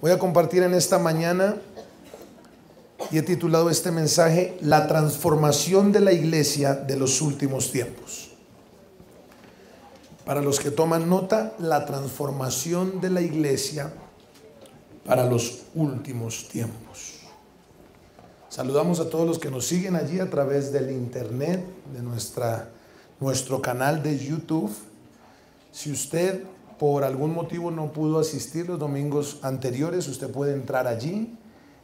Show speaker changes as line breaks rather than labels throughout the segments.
Voy a compartir en esta mañana y he titulado este mensaje La transformación de la iglesia de los últimos tiempos. Para los que toman nota, la transformación de la iglesia para los últimos tiempos. Saludamos a todos los que nos siguen allí a través del internet, de nuestro canal de YouTube. Si usted por algún motivo no pudo asistir los domingos anteriores, usted puede entrar allí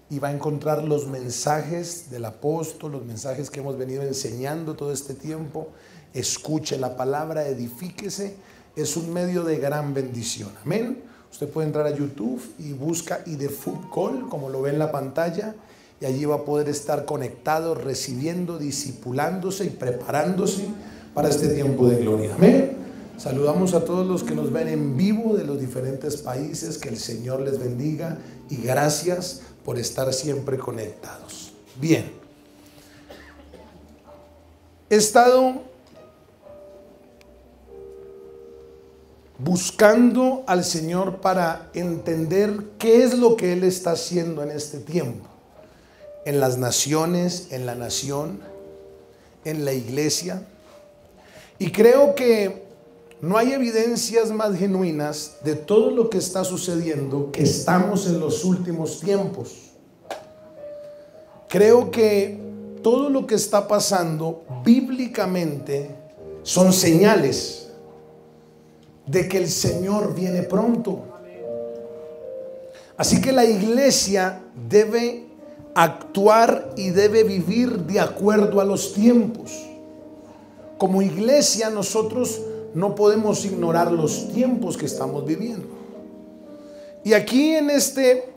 y va a encontrar los mensajes del apóstol, los mensajes que hemos venido enseñando todo este tiempo. Escuche la palabra, edifíquese. Es un medio de gran bendición. Amén. Usted puede entrar a YouTube y busca IDFutCall, como lo ve en la pantalla, y allí va a poder estar conectado, recibiendo, discipulándose y preparándose para este tiempo de gloria. Amén. Saludamos a todos los que nos ven en vivo de los diferentes países. Que el Señor les bendiga y gracias por estar siempre conectados. Bien. He estado buscando al Señor para entender qué es lo que Él está haciendo en este tiempo, en las naciones, en la nación, en la iglesia. Y creo que no hay evidencias más genuinas de todo lo que está sucediendo que estamos en los últimos tiempos. Creo que todo lo que está pasando bíblicamente son señales de que el Señor viene pronto. Así que la iglesia debe actuar y debe vivir de acuerdo a los tiempos. Como iglesia nosotros no podemos ignorar los tiempos que estamos viviendo. Y aquí en este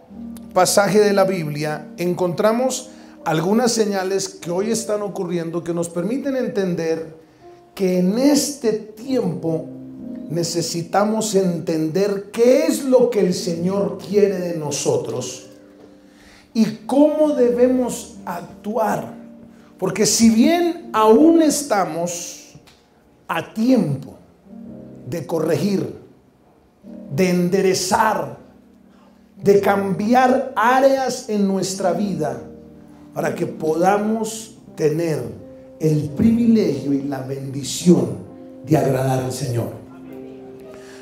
pasaje de la Biblia encontramos algunas señales que hoy están ocurriendo que nos permiten entender que en este tiempo necesitamos entender qué es lo que el Señor quiere de nosotros y cómo debemos actuar. Porque si bien aún estamos a tiempo de corregir, de enderezar, de cambiar áreas en nuestra vida para que podamos tener el privilegio y la bendición de agradar al Señor.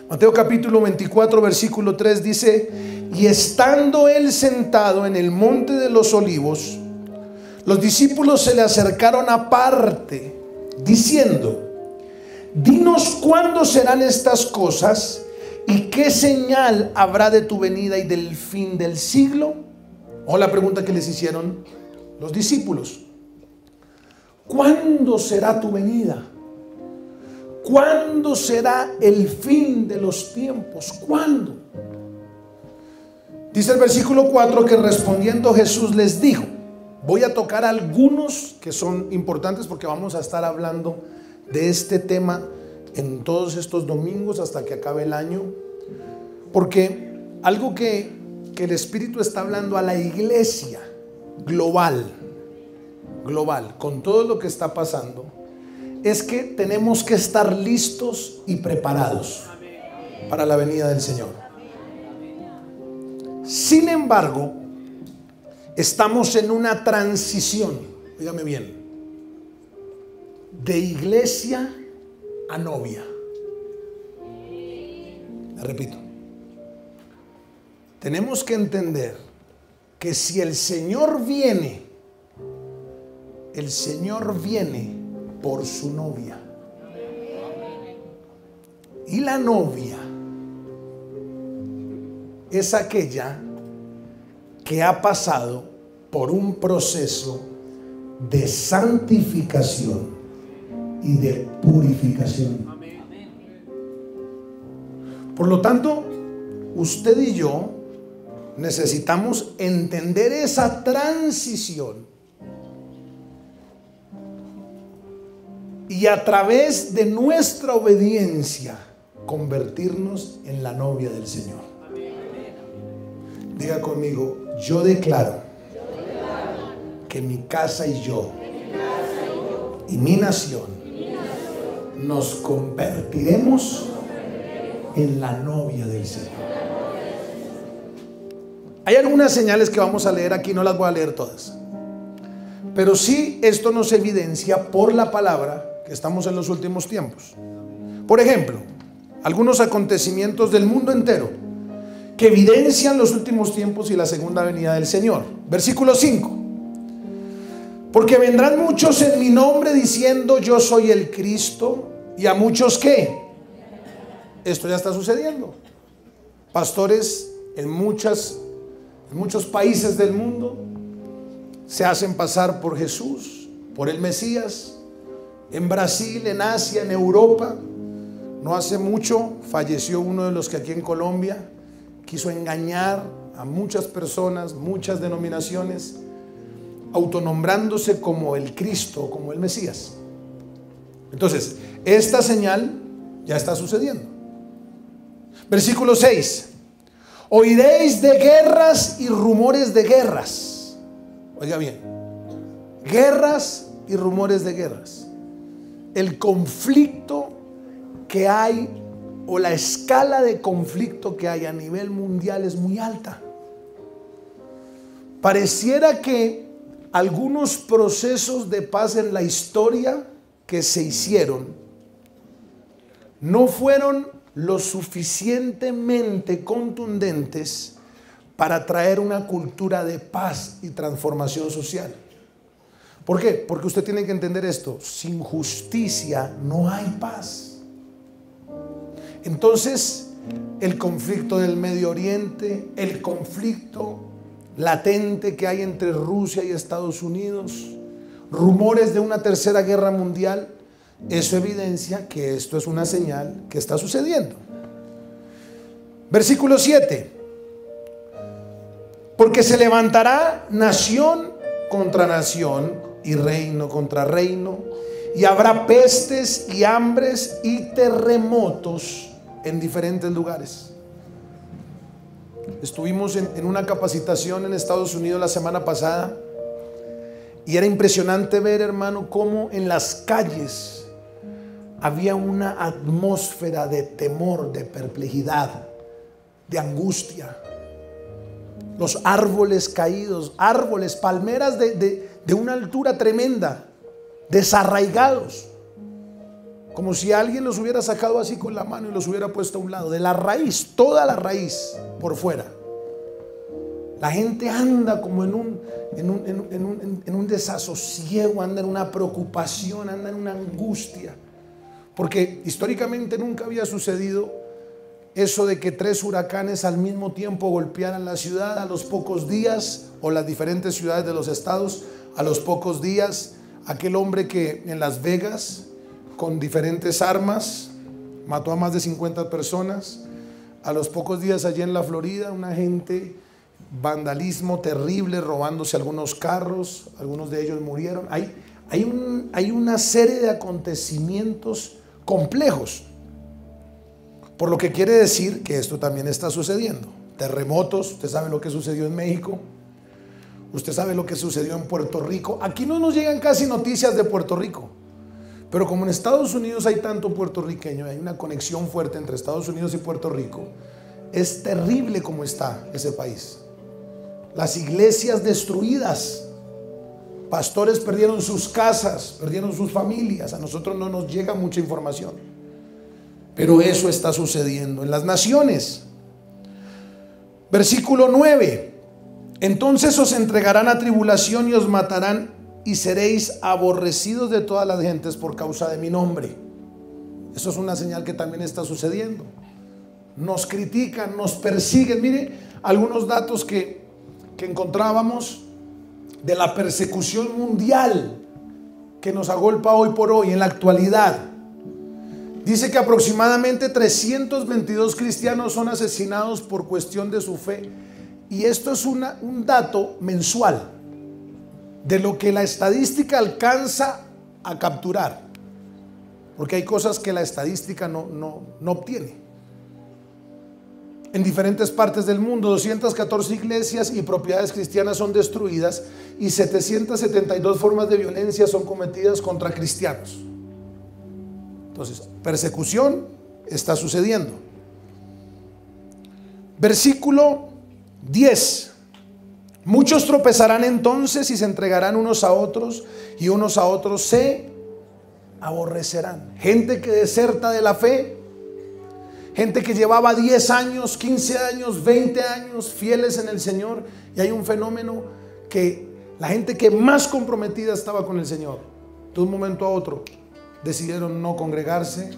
Mateo capítulo 24 versículo 3 dice: y estando él sentado en el monte de los olivos, los discípulos se le acercaron aparte diciendo: dinos cuándo serán estas cosas y qué señal habrá de tu venida y del fin del siglo. O la pregunta que les hicieron los discípulos: ¿cuándo será tu venida? ¿Cuándo será el fin de los tiempos? ¿Cuándo? Dice el versículo 4 que respondiendo Jesús les dijo. Voy a tocar algunos que son importantes porque vamos a estar hablando de este tema en todos estos domingos hasta que acabe el año. Porque algo que el Espíritu está hablando a la iglesia global, con todo lo que está pasando, es que tenemos que estar listos y preparados para la venida del Señor. Sin embargo, estamos en una transición, dígame bien, de iglesia a novia. Repito, tenemos que entender que si el Señor viene por su novia. Y la novia es aquella que ha pasado por un proceso de santificación y de purificación. Por lo tanto, usted y yo necesitamos entender esa transición y a través de nuestra obediencia convertirnos en la novia del Señor. Diga conmigo: yo declaro que mi casa y yo y mi nación nos convertiremos en la novia del Señor. Hay algunas señales que vamos a leer aquí, no las voy a leer todas. Pero sí, esto nos evidencia por la palabra que estamos en los últimos tiempos. Por ejemplo, algunos acontecimientos del mundo entero que evidencian los últimos tiempos y la segunda venida del Señor. Versículo 5. Porque vendrán muchos en mi nombre diciendo yo soy el Cristo, y a muchos ¿qué? Esto ya está sucediendo. Pastores en muchos países del mundo se hacen pasar por Jesús, por el Mesías. En Brasil, en Asia, en Europa. No hace mucho falleció uno de los que aquí en Colombia quiso engañar a muchas personas, muchas denominaciones, autonombrándose como el Cristo, como el Mesías. Entonces, esta señal ya está sucediendo. Versículo 6. Oiréis de guerras y rumores de guerras. Oiga bien, guerras y rumores de guerras. El conflicto que hay, o la escala de conflicto que hay a nivel mundial, es muy alta. Pareciera que algunos procesos de paz en la historia que se hicieron no fueron lo suficientemente contundentes para traer una cultura de paz y transformación social. ¿Por qué? Porque usted tiene que entender esto: sin justicia no hay paz. Entonces, el conflicto del Medio Oriente, el conflicto latente que hay entre Rusia y Estados Unidos, rumores de una tercera guerra mundial, eso evidencia que esto es una señal que está sucediendo. Versículo 7. Porque se levantará nación contra nación y reino contra reino, y habrá pestes y hambres y terremotos en diferentes lugares. Estuvimos en una capacitación en Estados Unidos la semana pasada, y era impresionante ver, hermano, cómo en las calles había una atmósfera de temor, de perplejidad, de angustia. Los árboles caídos, árboles, palmeras de una altura tremenda, desarraigados, como si alguien los hubiera sacado así con la mano y los hubiera puesto a un lado, de la raíz, toda la raíz por fuera. La gente anda como en un desasosiego, anda en una preocupación, anda en una angustia, porque históricamente nunca había sucedido eso de que 3 huracanes al mismo tiempo golpearan la ciudad a los pocos días, o las diferentes ciudades de los estados a los pocos días. Aquel hombre que en Las Vegas, con diferentes armas, mató a más de 50 personas. A los pocos días allí en la Florida, una gente, vandalismo terrible, robándose algunos carros, algunos de ellos murieron. Hay una serie de acontecimientos complejos, por lo que quiere decir que esto también está sucediendo. Terremotos, usted sabe lo que sucedió en México, usted sabe lo que sucedió en Puerto Rico. Aquí no nos llegan casi noticias de Puerto Rico, pero como en Estados Unidos hay tanto puertorriqueño, hay una conexión fuerte entre Estados Unidos y Puerto Rico. Es terrible cómo está ese país. Las iglesias destruidas, pastores perdieron sus casas, perdieron sus familias. A nosotros no nos llega mucha información, pero eso está sucediendo en las naciones. Versículo 9. Entonces os entregarán a tribulación y os matarán, y seréis aborrecidos de todas las gentes por causa de mi nombre. Eso es una señal que también está sucediendo. Nos critican, nos persiguen. Mire algunos datos que encontrábamos de la persecución mundial que nos agolpa hoy por hoy, en la actualidad. Dice que aproximadamente 322 cristianos son asesinados por cuestión de su fe. Y esto es un dato mensual de lo que la estadística alcanza a capturar, porque hay cosas que la estadística no obtiene. En diferentes partes del mundo, 214 iglesias y propiedades cristianas son destruidas, y 772 formas de violencia son cometidas contra cristianos. Entonces, persecución está sucediendo. Versículo 10. Muchos tropezarán entonces y se entregarán unos a otros, y unos a otros se aborrecerán. Gente que deserta de la fe, gente que llevaba 10 años, 15 años, 20 años fieles en el Señor, y hay un fenómeno que la gente que más comprometida estaba con el Señor, de un momento a otro decidieron no congregarse,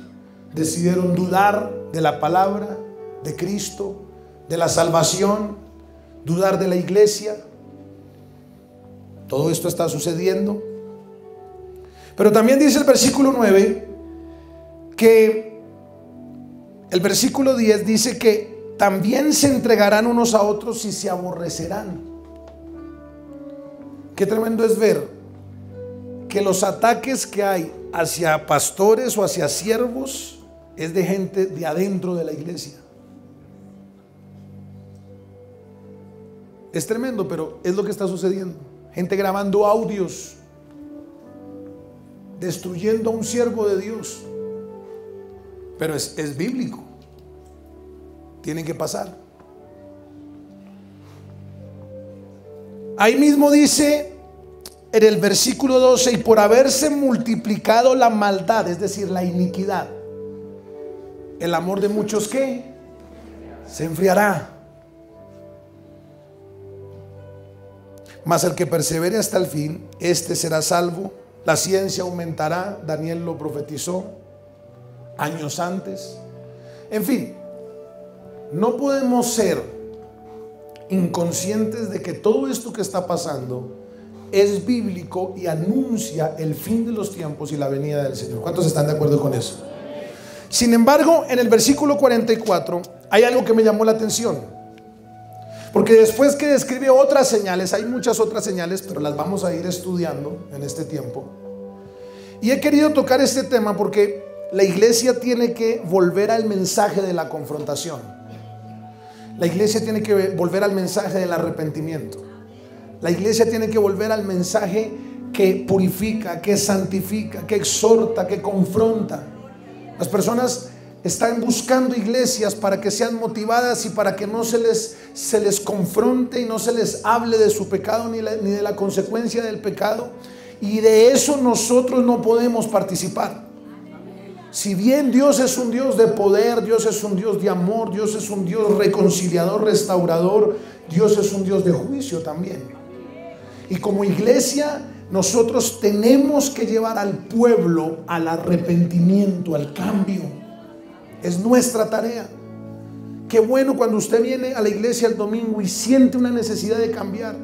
decidieron dudar de la palabra, de Cristo, de la salvación, dudar de la iglesia. Todo esto está sucediendo. Pero también dice el versículo 9 que el versículo 10 dice que también se entregarán unos a otros y se aborrecerán. Qué tremendo es ver que los ataques que hay hacia pastores o hacia siervos es de gente de adentro de la iglesia. Es tremendo, pero es lo que está sucediendo. Gente grabando audios, destruyendo a un siervo de Dios. Pero es bíblico. Tienen que pasar. Ahí mismo dice en el versículo 12: y por haberse multiplicado la maldad, es decir, la iniquidad, el amor de muchos, ¿qué? Se enfriará. Mas el que persevere hasta el fin, este será salvo. La ciencia aumentará. Daniel lo profetizó años antes. En fin, no podemos ser inconscientes de que todo esto que está pasando es bíblico y anuncia el fin de los tiempos y la venida del Señor. ¿Cuántos están de acuerdo con eso? Sin embargo, en el versículo 44 hay algo que me llamó la atención. Porque después que describe otras señales, hay muchas otras señales, pero las vamos a ir estudiando en este tiempo. Y he querido tocar este tema porque la iglesia tiene que volver al mensaje de la confrontación. La iglesia tiene que volver al mensaje del arrepentimiento. La iglesia tiene que volver al mensaje que purifica, que santifica, que exhorta, que confronta. Las personas están buscando iglesias para que sean motivadas y para que no se les confronte y no se les hable de su pecado ni de la consecuencia del pecado. Y de eso nosotros no podemos participar. Si bien Dios es un Dios de poder, Dios es un Dios de amor, Dios es un Dios reconciliador, restaurador, Dios es un Dios de juicio también. Y como iglesia nosotros tenemos que llevar al pueblo al arrepentimiento, al cambio. Es nuestra tarea. Qué bueno cuando usted viene a la iglesia el domingo y siente una necesidad de cambiar.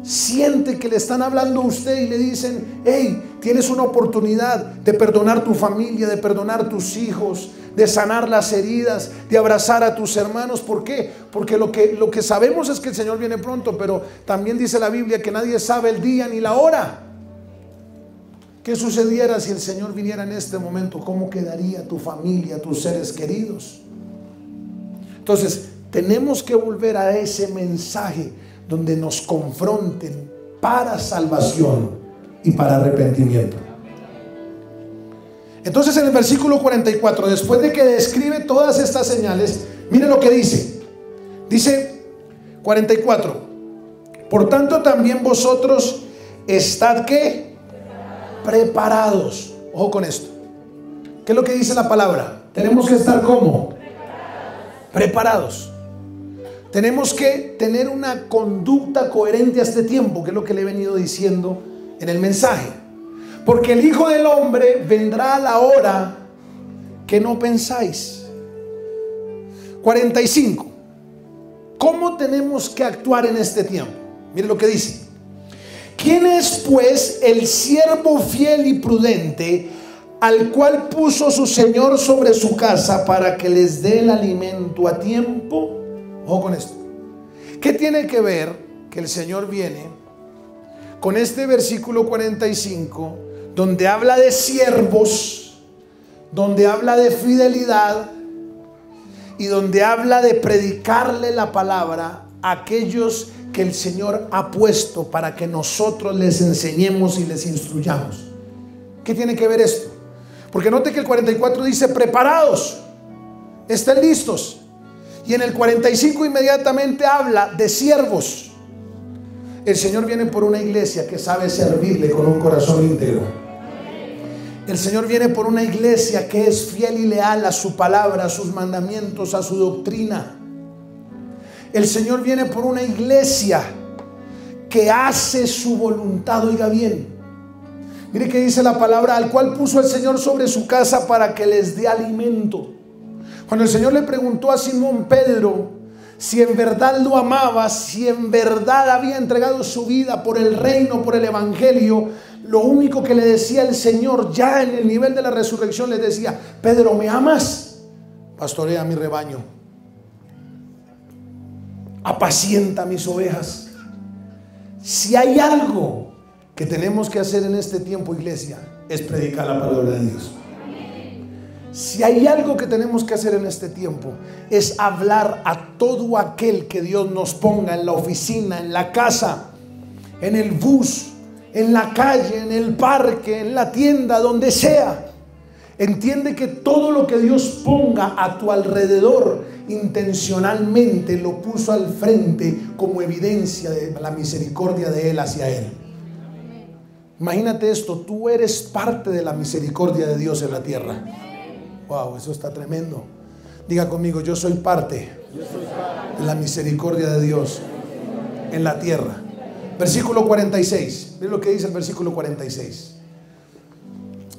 Siente que le están hablando a usted y le dicen: hey, tienes una oportunidad de perdonar tu familia, de perdonar tus hijos, de sanar las heridas, de abrazar a tus hermanos. ¿Por qué? Porque lo que sabemos es que el Señor viene pronto, pero también dice la Biblia que nadie sabe el día ni la hora. ¿Qué sucediera si el Señor viniera en este momento? ¿Cómo quedaría tu familia, tus seres queridos? Entonces, tenemos que volver a ese mensaje donde nos confronten para salvación y para arrepentimiento. Entonces, en el versículo 44, después de que describe todas estas señales, miren lo que dice. Dice 44: por tanto también vosotros estad, ¿qué? Preparados. Ojo con esto. ¿Qué es lo que dice la palabra? Tenemos que estar ¿cómo? Preparados. Tenemos que tener una conducta coherente a este tiempo, que es lo que le he venido diciendo en el mensaje. Porque el Hijo del Hombre vendrá a la hora que no pensáis. 45. ¿Cómo tenemos que actuar en este tiempo? Mire lo que dice: ¿quién es pues el siervo fiel y prudente, al cual puso su Señor sobre su casa para que les dé el alimento a tiempo? Ojo con esto. ¿Qué tiene que ver que el Señor viene con este versículo 45, donde habla de siervos, donde habla de fidelidad y donde habla de predicarle la palabra a aquellos que el Señor ha puesto para que nosotros les enseñemos y les instruyamos? ¿Qué tiene que ver esto? Porque note que el 44 dice: preparados, estén listos. Y en el 45 inmediatamente habla de siervos. El Señor viene por una iglesia que sabe servirle con un corazón íntegro. El Señor viene por una iglesia que es fiel y leal a su palabra, a sus mandamientos, a su doctrina. El Señor viene por una iglesia que hace su voluntad. Oiga bien, mire que dice la palabra: al cual puso el Señor sobre su casa para que les dé alimento. Cuando el Señor le preguntó a Simón Pedro si en verdad lo amaba, si en verdad había entregado su vida por el reino, por el evangelio, lo único que le decía el Señor ya en el nivel de la resurrección, le decía: Pedro, ¿me amas? Pastorea mi rebaño, apacienta mis ovejas. Si hay algo que tenemos que hacer en este tiempo, iglesia, es predicar la palabra de Dios. Si hay algo que tenemos que hacer en este tiempo, es hablar a todo aquel que Dios nos ponga en la oficina, en la casa, en el bus, en la calle, en el parque, en la tienda, donde sea. Entiende que todo lo que Dios ponga a tu alrededor, intencionalmente lo puso al frente como evidencia de la misericordia de Él hacia Él. Imagínate esto: tú eres parte de la misericordia de Dios en la tierra. Wow, eso está tremendo. Diga conmigo: yo soy parte de la misericordia de Dios en la tierra. Versículo 46. Mira lo que dice el versículo 46.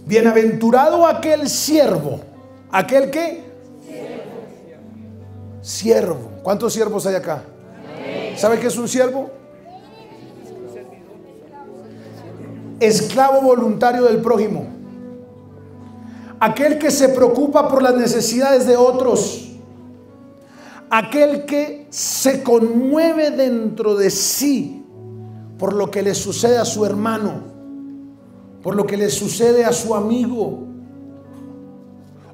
Bienaventurado aquel siervo. ¿Aquel qué? Siervo. ¿Cuántos siervos hay acá? ¿Sabe qué es un siervo? Esclavo voluntario del prójimo. Aquel que se preocupa por las necesidades de otros. Aquel que se conmueve dentro de sí por lo que le sucede a su hermano, por lo que le sucede a su amigo,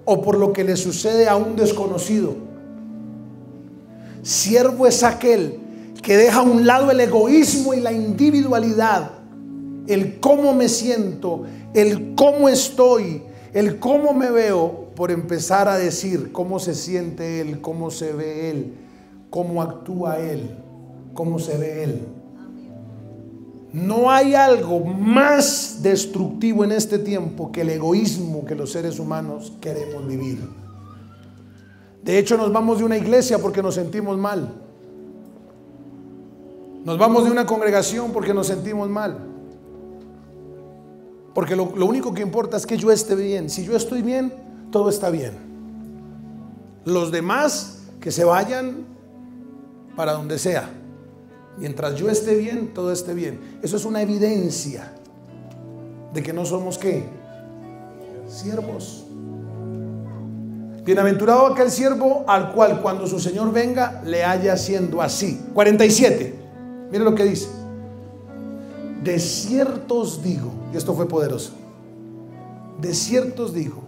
o por lo que le sucede a un desconocido. Siervo es aquel que deja a un lado el egoísmo y la individualidad, el cómo me siento, el cómo estoy, el cómo me veo, por empezar a decir cómo se siente él, cómo se ve él, cómo actúa él, cómo se ve él. No hay algo más destructivo en este tiempo que el egoísmo que los seres humanos queremos vivir. De hecho, nos vamos de una iglesia porque nos sentimos mal. Nos vamos de una congregación porque nos sentimos mal. Porque lo único que importa es que yo esté bien. Si yo estoy bien, todo está bien. Los demás que se vayan para donde sea. Mientras yo esté bien, todo esté bien. Eso es una evidencia de que no somos ¿qué? Siervos. Bienaventurado aquel siervo al cual cuando su Señor venga le haya siendo así. 47. Mire lo que dice. De cierto os digo, y esto fue poderoso, de cierto os digo,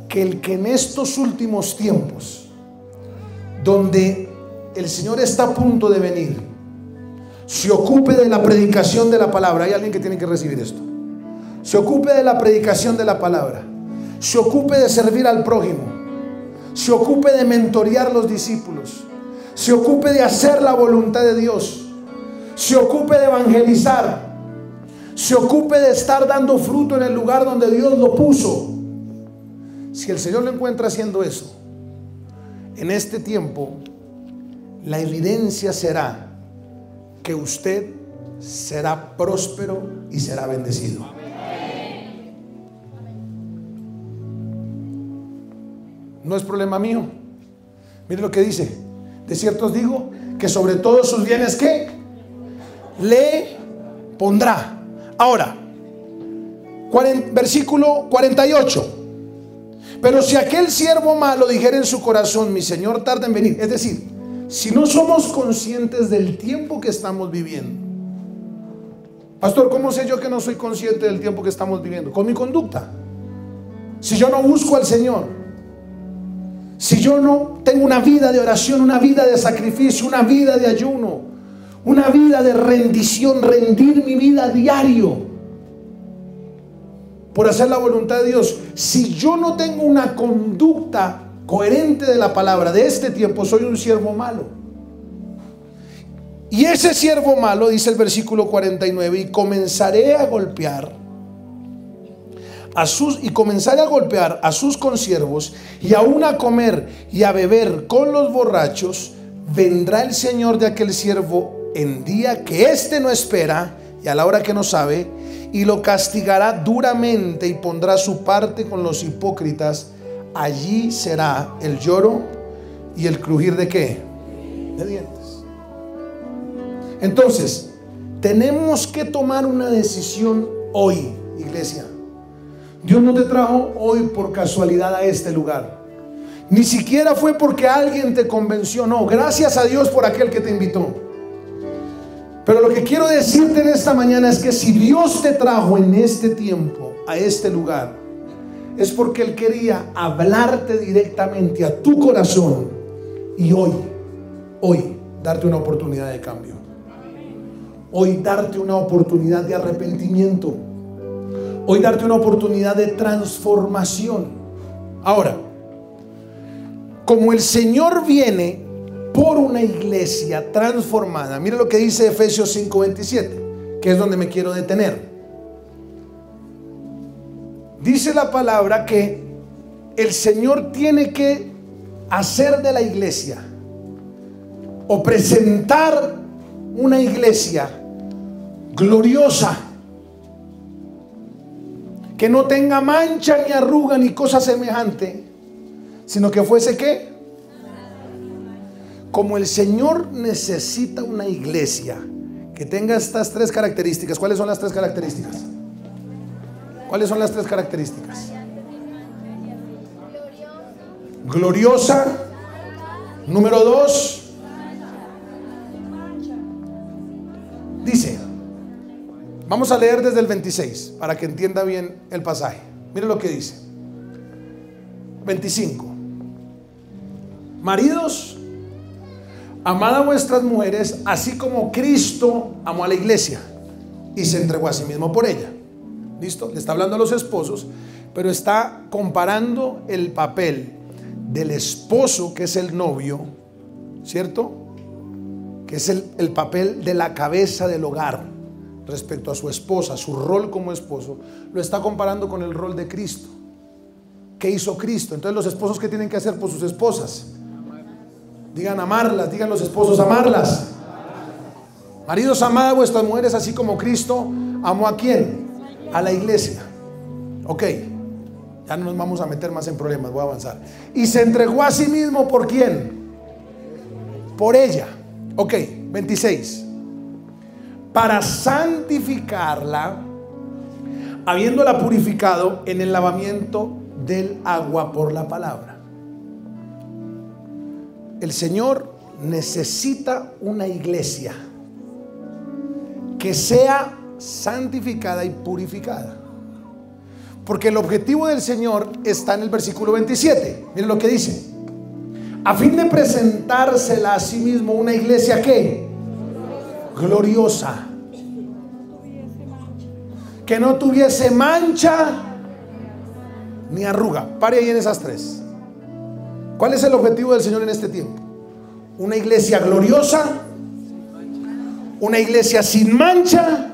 que el que en estos últimos tiempos, donde el Señor está a punto de venir, se ocupe de la predicación de la palabra. Hay alguien que tiene que recibir esto. Se ocupe de la predicación de la palabra, se ocupe de servir al prójimo, se ocupe de mentorear los discípulos, se ocupe de hacer la voluntad de Dios, se ocupe de evangelizar, se ocupe de estar dando fruto en el lugar donde Dios lo puso. Si el Señor lo encuentra haciendo eso en este tiempo, la evidencia será que usted será próspero y será bendecido. No es problema mío. Mire lo que dice. De cierto os digo que sobre todos sus bienes ¿qué? Le pondrá. Ahora, versículo 48. Pero si aquel siervo malo dijera en su corazón: mi Señor tarda en venir. Es decir, si no somos conscientes del tiempo que estamos viviendo. Pastor, ¿cómo sé yo que no soy consciente del tiempo que estamos viviendo? Con mi conducta. Si yo no busco al Señor, si yo no tengo una vida de oración, una vida de sacrificio, una vida de ayuno, una vida de rendición, rendir mi vida a diario por hacer la voluntad de Dios. Si yo no tengo una conducta coherente de la palabra de este tiempo, soy un siervo malo. Y ese siervo malo, dice el versículo 49, y comenzaré a golpear a sus consiervos, y aún a comer y a beber con los borrachos. Vendrá el Señor de aquel siervo en día que éste no espera y a la hora que no sabe, y lo castigará duramente y pondrá su parte con los hipócritas. Allí será el lloro y el crujir ¿de qué? De dientes. Entonces, tenemos que tomar una decisión hoy, iglesia. Dios no te trajo hoy por casualidad a este lugar. Ni siquiera fue porque alguien te convenció. No, gracias a Dios por aquel que te invitó. Pero lo que quiero decirte en esta mañana es que si Dios te trajo en este tiempo a este lugar, es porque Él quería hablarte directamente a tu corazón y hoy darte una oportunidad de cambio. Hoy darte una oportunidad de arrepentimiento. Hoy darte una oportunidad de transformación. Ahora, como el Señor viene por una iglesia transformada, mire lo que dice Efesios 5:27, que es donde me quiero detener. Dice la palabra que el Señor tiene que hacer de la iglesia o presentar una iglesia gloriosa, que no tenga mancha ni arruga ni cosa semejante, sino que fuese ¿qué? Como el Señor necesita una iglesia que tenga estas tres características. ¿Cuáles son las tres características? ¿Cuáles son las tres características? Gloriosa. Número 2. Dice, vamos a leer desde el 26 para que entienda bien el pasaje. Mire lo que dice. 25. Maridos, amad a vuestras mujeres, así como Cristo amó a la iglesia y se entregó a sí mismo por ella. ¿Listo? Le está hablando a los esposos, pero está comparando el papel del esposo, que es el novio, ¿cierto? Que es el papel de la cabeza del hogar respecto a su esposa, su rol como esposo. Lo está comparando con el rol de Cristo. ¿Qué hizo Cristo? Entonces, los esposos, ¿qué tienen que hacer por sus esposas? Digan amarlas, digan los esposos amarlas. Maridos, amad a vuestras mujeres así como Cristo amó ¿a quién? A la iglesia. Ok, ya no nos vamos a meter más en problemas, voy a avanzar. Y se entregó a sí mismo ¿por quién? Por ella. Ok, 26. Para santificarla, habiéndola purificado en el lavamiento del agua por la palabra. El Señor necesita una iglesia que sea santificada y purificada, porque el objetivo del Señor está en el versículo 27. Miren lo que dice: a fin de presentársela a sí mismo una iglesia ¿qué? Gloriosa, que no tuviese mancha ni arruga. Pare ahí en esas tres. ¿Cuál es el objetivo del Señor en este tiempo? Una iglesia gloriosa, una iglesia sin mancha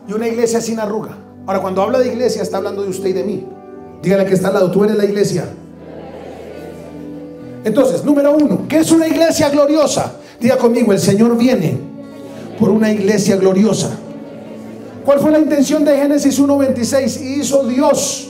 y una iglesia sin arruga. Ahora, cuando habla de iglesia, está hablando de usted y de mí. Dígale que está al lado: tú eres la iglesia. Entonces, número 1, ¿qué es una iglesia gloriosa? Diga conmigo: el Señor viene por una iglesia gloriosa. ¿Cuál fue la intención de Génesis 1:26? Hizo Dios,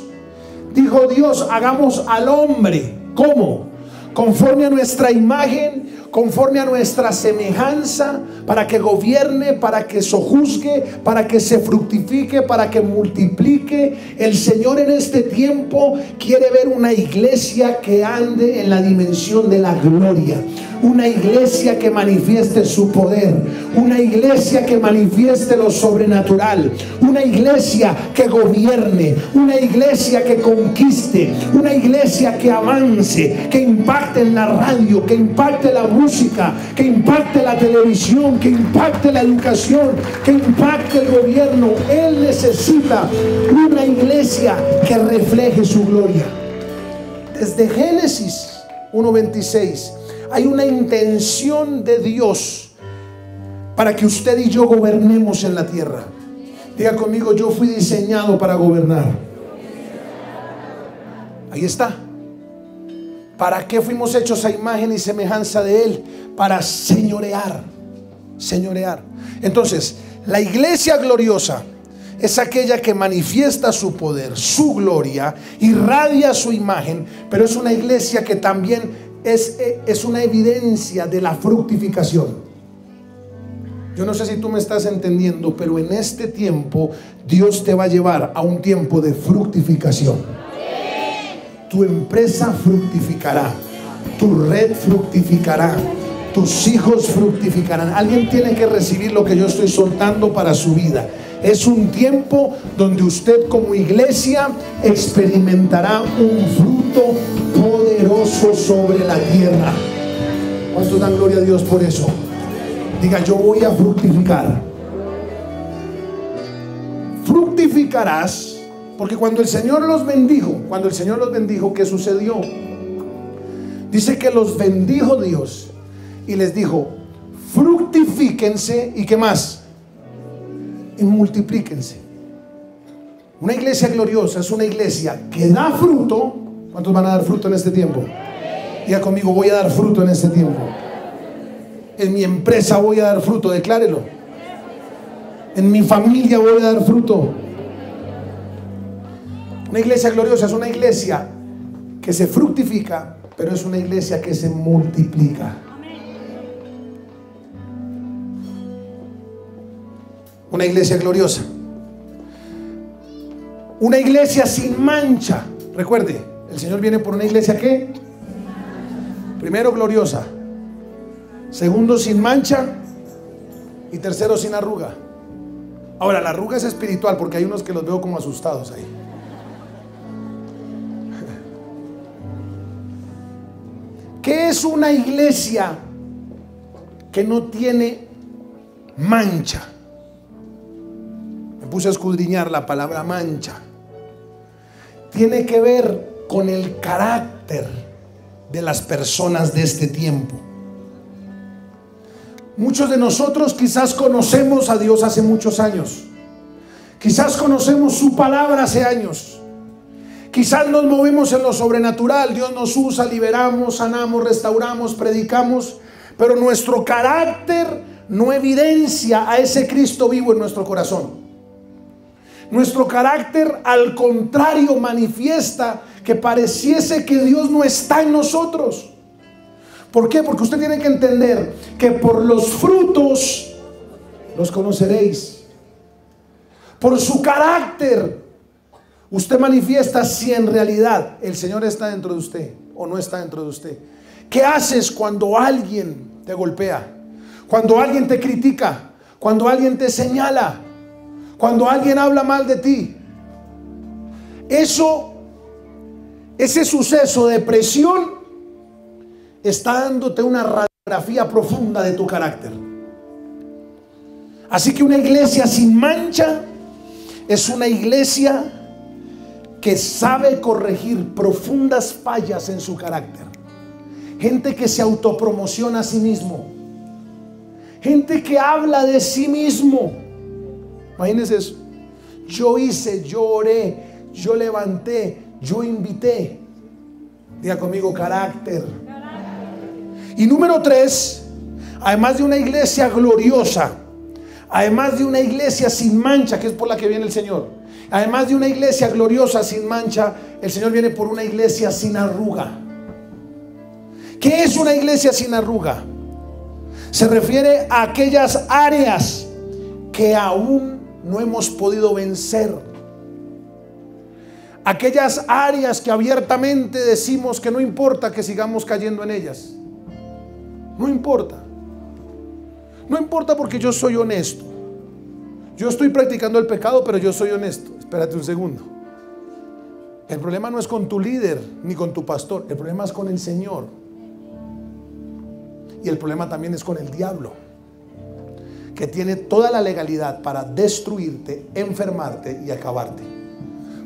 dijo Dios, hagamos al hombre. ¿Cómo? Conforme a nuestra imagen, conforme a nuestra semejanza, para que gobierne, para que sojuzgue, para que se fructifique, para que multiplique. El Señor en este tiempo quiere ver una iglesia que ande en la dimensión de la gloria, una iglesia que manifieste su poder, una iglesia que manifieste lo sobrenatural, una iglesia que gobierne, una iglesia que conquiste, una iglesia que avance, que impacte en la radio, que impacte la música, que impacte la televisión, que impacte la educación, que impacte el gobierno. Él necesita una iglesia que refleje su gloria. Desde Génesis 1:26 hay una intención de Dios para que usted y yo gobernemos en la tierra. Diga conmigo: yo fui diseñado para gobernar. Ahí está. ¿Para qué fuimos hechos a imagen y semejanza de Él? Para señorear. Señorear. Entonces, la iglesia gloriosa es aquella que manifiesta su poder, su gloria, irradia su imagen, pero es una iglesia que también es una evidencia de la fructificación. Yo no sé si tú me estás entendiendo, pero en este tiempo Dios te va a llevar a un tiempo de fructificación. Tu empresa fructificará, tu red fructificará, tus hijos fructificarán. Alguien tiene que recibir lo que yo estoy soltando para su vida. Es un tiempo donde usted como iglesia experimentará un fruto poderoso sobre la tierra. ¿Cuántos dan gloria a Dios por eso? Diga: yo voy a fructificar. Fructificarás, porque cuando el Señor los bendijo, ¿qué sucedió? Dice que los bendijo Dios y les dijo: fructifíquense y ¿qué más? Y multiplíquense. Una iglesia gloriosa es una iglesia que da fruto. ¿Cuántos van a dar fruto en este tiempo? Diga conmigo: voy a dar fruto en este tiempo. En mi empresa voy a dar fruto, declárelo. En mi familia voy a dar fruto. Una iglesia gloriosa es una iglesia que se fructifica, pero es una iglesia que se multiplica. Una iglesia gloriosa, una iglesia sin mancha. Recuerde, el Señor viene por una iglesia que, primero, gloriosa, segundo, sin mancha, y tercero, sin arruga. Ahora, la arruga es espiritual, porque hay unos que los veo como asustados ahí. ¿Qué es una iglesia que no tiene mancha? Me puse a escudriñar la palabra mancha. Tiene que ver con el carácter de las personas de este tiempo. Muchos de nosotros quizás conocemos a Dios hace muchos años. Quizás conocemos su palabra hace años. Quizás nos movemos en lo sobrenatural. Dios nos usa, liberamos, sanamos, restauramos, predicamos. Pero nuestro carácter no evidencia a ese Cristo vivo en nuestro corazón. Nuestro carácter, al contrario, manifiesta que pareciese que Dios no está en nosotros. ¿Por qué? Porque usted tiene que entender que por los frutos los conoceréis. Por su carácter usted manifiesta si en realidad el Señor está dentro de usted o no está dentro de usted. ¿Qué haces cuando alguien te golpea? Cuando alguien te critica, cuando alguien te señala, cuando alguien habla mal de ti. Ese suceso de presión está dándote una radiografía profunda de tu carácter. Así que una iglesia sin mancha es una iglesia que sabe corregir profundas fallas en su carácter. Gente que se autopromociona a sí mismo. Gente que habla de sí mismo. Imagínense eso. Yo hice, yo oré, yo levanté, yo invité. Diga conmigo: carácter. Y número 3, además de una iglesia gloriosa, además de una iglesia sin mancha, que es por la que viene el Señor, además de una iglesia gloriosa sin mancha, el Señor viene por una iglesia sin arruga. ¿Qué es una iglesia sin arruga? Se refiere a aquellas áreas que aún no hemos podido vencer. Aquellas áreas que abiertamente decimos que no importa que sigamos cayendo en ellas. No importa. No importa, porque yo soy honesto. Yo estoy practicando el pecado, pero yo soy honesto. Espérate un segundo. El problema no es con tu líder ni con tu pastor. El problema es con el Señor. Y el problema también es con el diablo, que tiene toda la legalidad para destruirte, enfermarte y acabarte.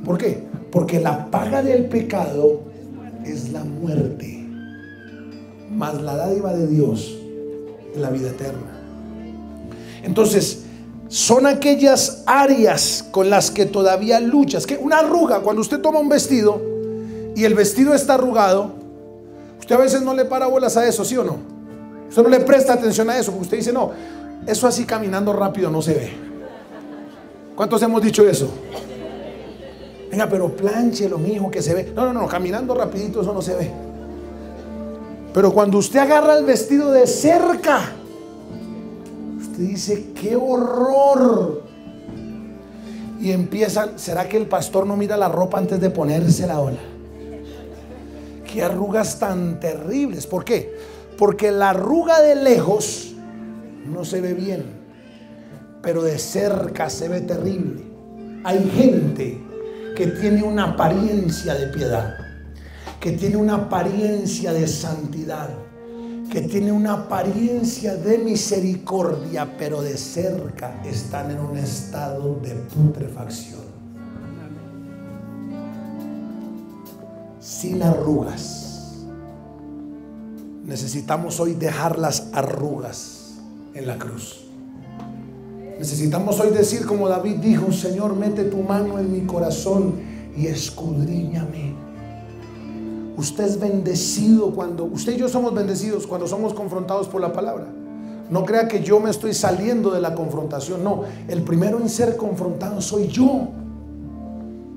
¿Por qué? Porque la paga del pecado es la muerte, mas la dádiva de Dios es la vida eterna. Entonces, son aquellas áreas con las que todavía luchas. Que una arruga, cuando usted toma un vestido y el vestido está arrugado, usted a veces no le para bolas a eso, ¿sí o no? Usted no le presta atención a eso, porque usted dice, no, eso así caminando rápido no se ve. ¿Cuántos hemos dicho eso? Venga, pero plánchelo, mijo, que se ve. No, caminando rapidito eso no se ve. Pero cuando usted agarra el vestido de cerca, usted dice, ¡qué horror! Y empiezan, ¿será que el pastor no mira la ropa antes de ponérsela? Ola? ¡Qué arrugas tan terribles! ¿Por qué? Porque la arruga de lejos no se ve bien, pero de cerca se ve terrible. Hay gente que tiene una apariencia de piedad, que tiene una apariencia de santidad, que tiene una apariencia de misericordia, pero de cerca están en un estado de putrefacción. Sin arrugas. Necesitamos hoy dejar las arrugas en la cruz. Necesitamos hoy decir como David dijo, Señor, mete tu mano en mi corazón y escudriñame. Usted es bendecido cuando, usted y yo somos bendecidos cuando somos confrontados por la palabra. No crea que yo me estoy saliendo de la confrontación, no. El primero en ser confrontado soy yo.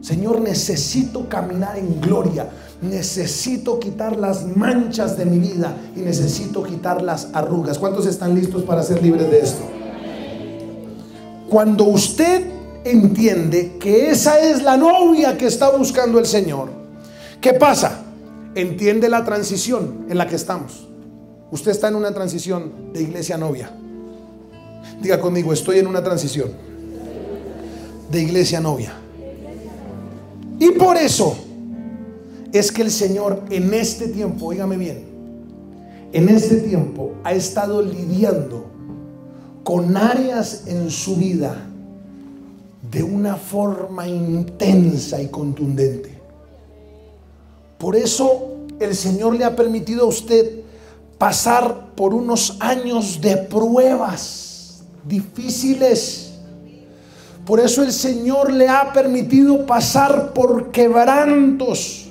Señor, necesito caminar en gloria. Necesito quitar las manchas de mi vida y necesito quitar las arrugas. ¿Cuántos están listos para ser libres de esto? Cuando usted entiende que esa es la novia que está buscando el Señor, ¿qué pasa? Entiende la transición en la que estamos. Usted está en una transición de iglesia a novia. Diga conmigo, estoy en una transición de iglesia a novia. Y por eso es que el Señor en este tiempo, óigame bien, en este tiempo ha estado lidiando con áreas en su vida de una forma intensa y contundente. Por eso el Señor le ha permitido a usted pasar por unos años de pruebas difíciles. Por eso el Señor le ha permitido pasar por quebrantos.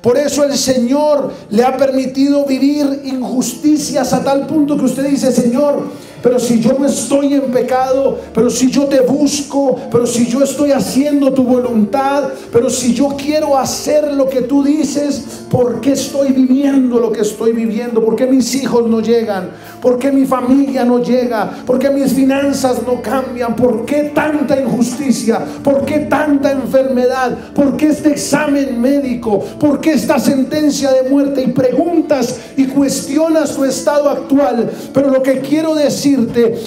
Por eso el Señor le ha permitido vivir injusticias a tal punto que usted dice, Señor, pero si yo no estoy en pecado, pero si yo te busco, pero si yo estoy haciendo tu voluntad, pero si yo quiero hacer lo que tú dices, ¿por qué estoy viviendo lo que estoy viviendo? ¿Por qué mis hijos no llegan? ¿Por qué mi familia no llega? ¿Por qué mis finanzas no cambian? ¿Por qué tanta injusticia? ¿Por qué tanta enfermedad? ¿Por qué este examen médico? ¿Por qué esta sentencia de muerte? Y preguntas y cuestionas tu estado actual. Pero lo que quiero decirte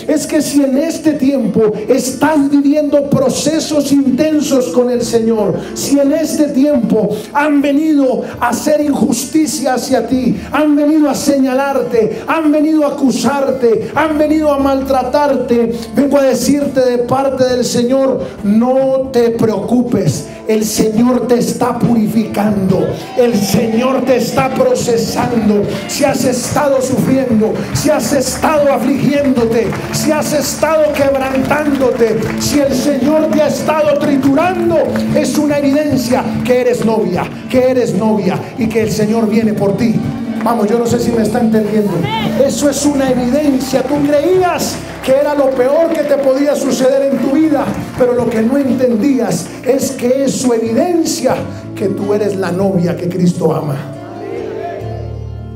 es que si en este tiempo estás viviendo procesos intensos con el Señor, si en este tiempo han venido a hacer injusticia hacia ti, han venido a señalarte, han venido a acusarte, han venido a maltratarte, vengo a decirte de parte del Señor, no te preocupes. El Señor te está purificando, el Señor te está procesando. Si has estado sufriendo, si has estado afligiéndote, si has estado quebrantándote, si el Señor te ha estado triturando, es una evidencia que eres novia y que el Señor viene por ti. Vamos, yo no sé si me está entendiendo. Eso es una evidencia. Tú creías que era lo peor que te podía suceder en tu vida, pero lo que no entendías es que es su evidencia que tú eres la novia que Cristo ama.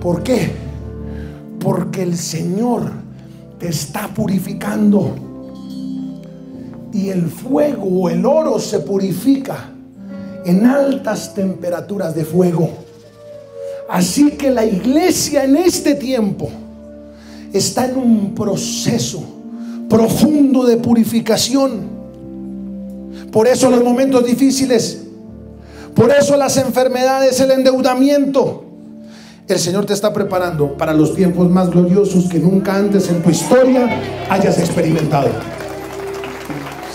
¿Por qué? Porque el Señor te está purificando. Y el fuego o el oro se purifica en altas temperaturas de fuego. Así que la iglesia en este tiempo está en un proceso profundo de purificación. Por eso los momentos difíciles, por eso las enfermedades, el endeudamiento. El Señor te está preparando para los tiempos más gloriosos que nunca antes en tu historia hayas experimentado.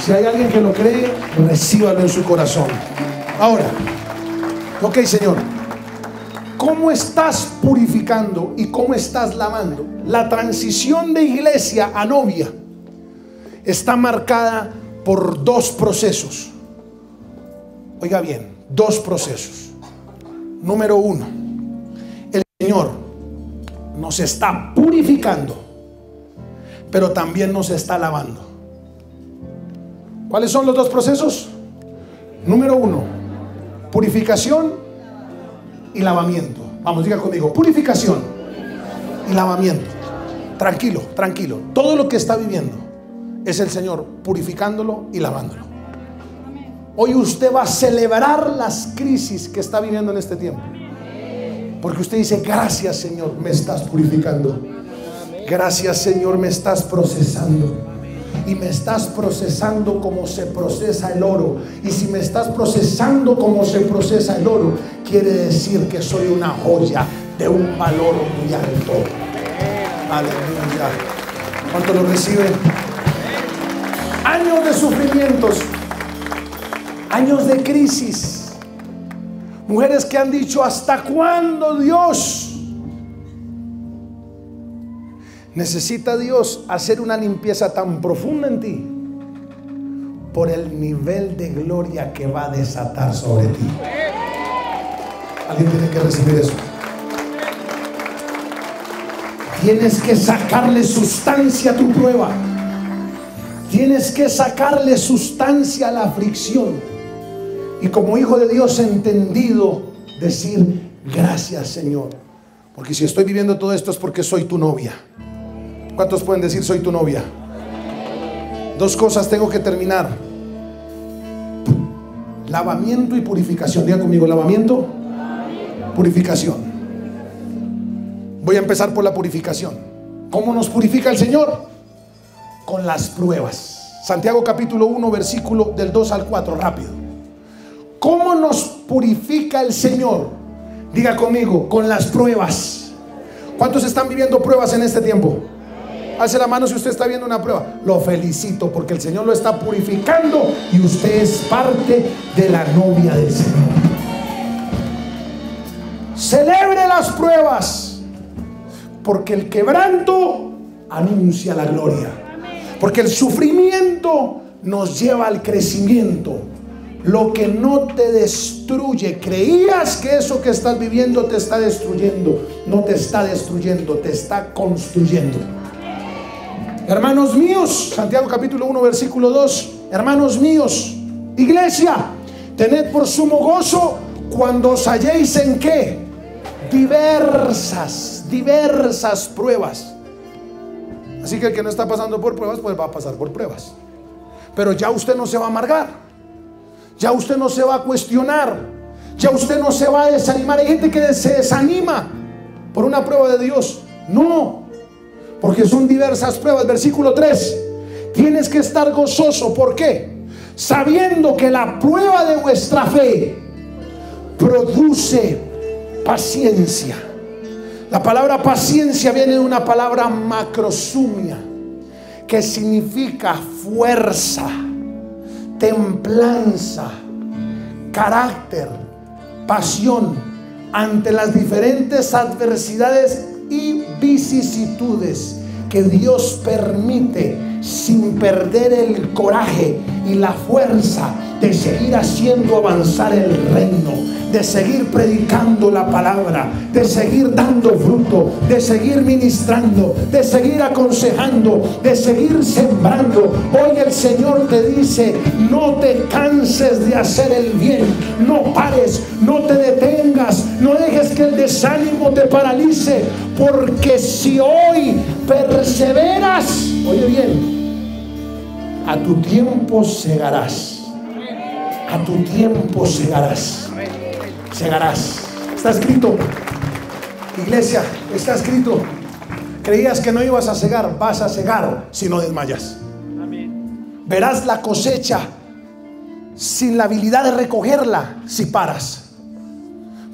Si hay alguien que lo cree, recíbalo en su corazón. Ahora, ok, Señor, ¿cómo estás purificando y cómo estás lavando? La transición de iglesia a novia está marcada por dos procesos. Oiga bien, dos procesos. Número uno, el Señor nos está purificando, pero también nos está lavando. ¿Cuáles son los dos procesos? Número uno, purificación y lavamiento. Vamos, diga conmigo, purificación y lavamiento. Tranquilo, tranquilo. Todo lo que está viviendo es el Señor purificándolo y lavándolo. Hoy usted va a celebrar las crisis que está viviendo en este tiempo, porque usted dice: gracias, Señor, me estás purificando. Gracias, Señor, me estás procesando. Y me estás procesando como se procesa el oro. Y si me estás procesando como se procesa el oro, quiere decir que soy una joya de un valor muy alto. Aleluya. ¿Cuánto lo reciben? Años de sufrimientos, años de crisis. Mujeres que han dicho: ¿hasta cuándo, Dios? Necesita Dios hacer una limpieza tan profunda en ti por el nivel de gloria que va a desatar sobre ti. Alguien tiene que recibir eso. Tienes que sacarle sustancia a tu prueba. Tienes que sacarle sustancia a la aflicción. Y como hijo de Dios entendido, decir: gracias, Señor, porque si estoy viviendo todo esto es porque soy tu novia. ¿Cuántos pueden decir: soy tu novia? Dos cosas tengo que terminar: lavamiento y purificación. Diga conmigo: lavamiento, purificación. Voy a empezar por la purificación. ¿Cómo nos purifica el Señor? Con las pruebas. Santiago capítulo 1, versículo del 2 al 4, rápido. ¿Cómo nos purifica el Señor? Diga conmigo: con las pruebas. ¿Cuántos están viviendo pruebas en este tiempo? Alce la mano si usted está viendo una prueba. Lo felicito, porque el Señor lo está purificando y usted es parte de la novia del Señor. Celebre las pruebas, porque el quebranto anuncia la gloria. Porque el sufrimiento nos lleva al crecimiento. Lo que no te destruye, creías que eso que estás viviendo te está destruyendo. No te está destruyendo, te está construyendo. Hermanos míos, Santiago capítulo 1, versículo 2. Hermanos míos, iglesia, tened por sumo gozo cuando os halléis en ¿qué? Diversas pruebas. Así que el que no está pasando por pruebas, pues va a pasar por pruebas. Pero ya usted no se va a amargar. Ya usted no se va a cuestionar. Ya usted no se va a desanimar. Hay gente que se desanima por una prueba de Dios. No, porque son diversas pruebas. Versículo 3. Tienes que estar gozoso. ¿Por qué? Sabiendo que la prueba de vuestra fe produce paciencia. La palabra paciencia viene de una palabra macrosumia, que significa fuerza, templanza, carácter, pasión ante las diferentes adversidades y vicisitudes que Dios permite, sin perder el coraje y la fuerza de seguir haciendo avanzar el reino, de seguir predicando la palabra, de seguir dando fruto, de seguir ministrando, de seguir aconsejando, de seguir sembrando. Hoy el Señor te dice: no te canses de hacer el bien, no pares, no te detengas, no dejes que el desánimo te paralice, porque si hoy perseveras, oye bien, a tu tiempo segarás. A tu tiempo segarás. Segarás. Está escrito, iglesia, está escrito. Creías que no ibas a segar, vas a segar si no desmayas. Amén. Verás la cosecha sin la habilidad de recogerla si paras.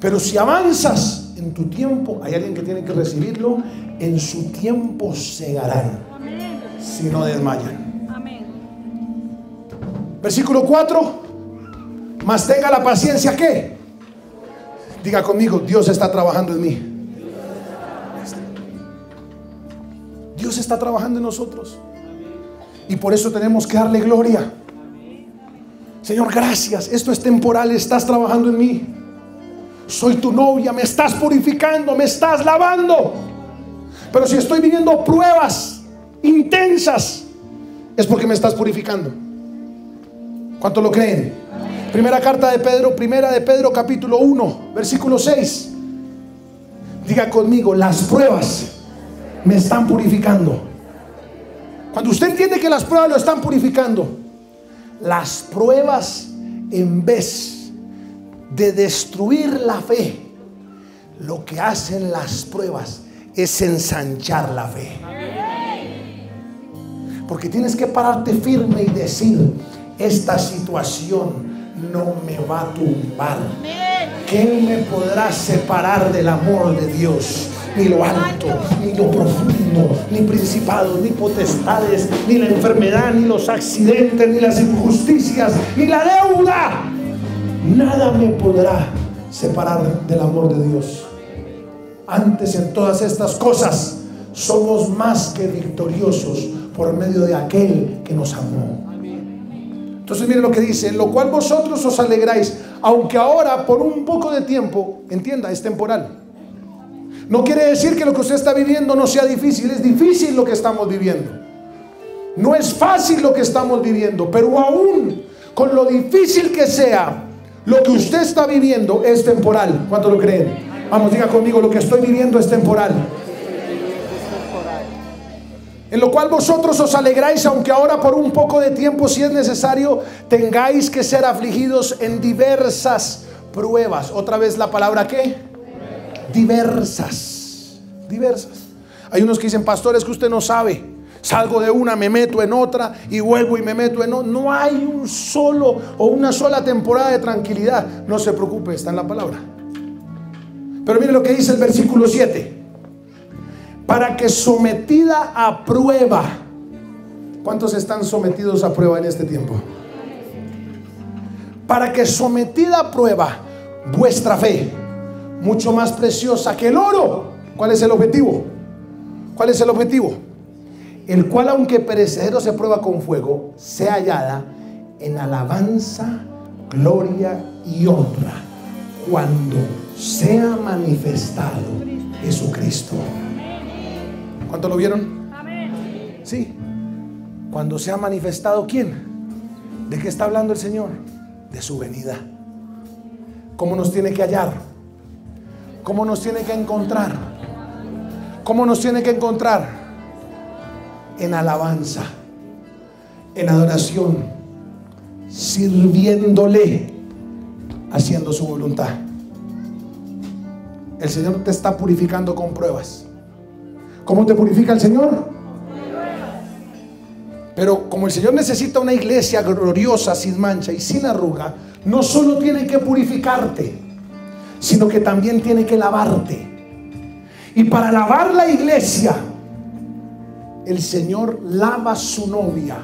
Pero si avanzas en tu tiempo, hay alguien que tiene que recibirlo, en su tiempo segarán. Amén. Si no desmayan. Amén. Versículo 4. Mas tenga la paciencia, ¿qué? Diga conmigo: Dios está trabajando en mí. Dios está trabajando en nosotros. Y por eso tenemos que darle gloria. Señor, gracias. Esto es temporal. Estás trabajando en mí. Soy tu novia. Me estás purificando. Me estás lavando. Pero si estoy viviendo pruebas intensas, es porque me estás purificando. ¿Cuántos lo creen? Primera de Pedro capítulo 1 versículo 6. Diga conmigo: las pruebas me están purificando. Cuando usted entiende que las pruebas lo están purificando, las pruebas, en vez de destruir la fe, lo que hacen las pruebas es ensanchar la fe. Porque tienes que pararte firme y decir: esta situación no me va a tumbar. ¿Quién me podrá separar del amor de Dios? Ni lo alto, ni lo profundo, ni principados, ni potestades, ni la enfermedad, ni los accidentes, ni las injusticias, ni la deuda. Nada me podrá separar del amor de Dios. Antes, en todas estas cosas, somos más que victoriosos por medio de aquel que nos amó. Entonces miren lo que dice: en lo cual vosotros os alegráis, aunque ahora por un poco de tiempo, entienda, es temporal. No quiere decir que lo que usted está viviendo no sea difícil. Es difícil lo que estamos viviendo. No es fácil lo que estamos viviendo. Pero aún con lo difícil que sea, lo que usted está viviendo es temporal. ¿Cuántos lo creen? Vamos, diga conmigo: lo que estoy viviendo es temporal. En lo cual vosotros os alegráis, aunque ahora por un poco de tiempo, si es necesario, tengáis que ser afligidos en diversas pruebas. Otra vez la palabra ¿qué? Diversas. Hay unos que dicen: pastor, es que usted no sabe. Salgo de una, me meto en otra y vuelvo y me meto en otra. No hay un solo o una sola temporada de tranquilidad. No se preocupe, está en la palabra. Pero mire lo que dice el versículo 7. Para que sometida a prueba. ¿Cuántos están sometidos a prueba en este tiempo? Para que sometida a prueba vuestra fe, mucho más preciosa que el oro. ¿Cuál es el objetivo? ¿Cuál es el objetivo? El cual, aunque perecedero se prueba con fuego, sea hallada en alabanza, gloria y honra cuando sea manifestado Jesucristo. ¿Cuánto lo vieron? Amén. Sí. Cuando sea manifestado, ¿quién? ¿De qué está hablando el Señor? De su venida. ¿Cómo nos tiene que hallar? ¿Cómo nos tiene que encontrar? ¿Cómo nos tiene que encontrar? En alabanza, en adoración, sirviéndole, haciendo su voluntad. El Señor te está purificando con pruebas. ¿Cómo te purifica el Señor? Pero como el Señor necesita una iglesia gloriosa, sin mancha y sin arruga, no solo tiene que purificarte, sino que también tiene que lavarte. Y para lavar la iglesia, el Señor lava a su novia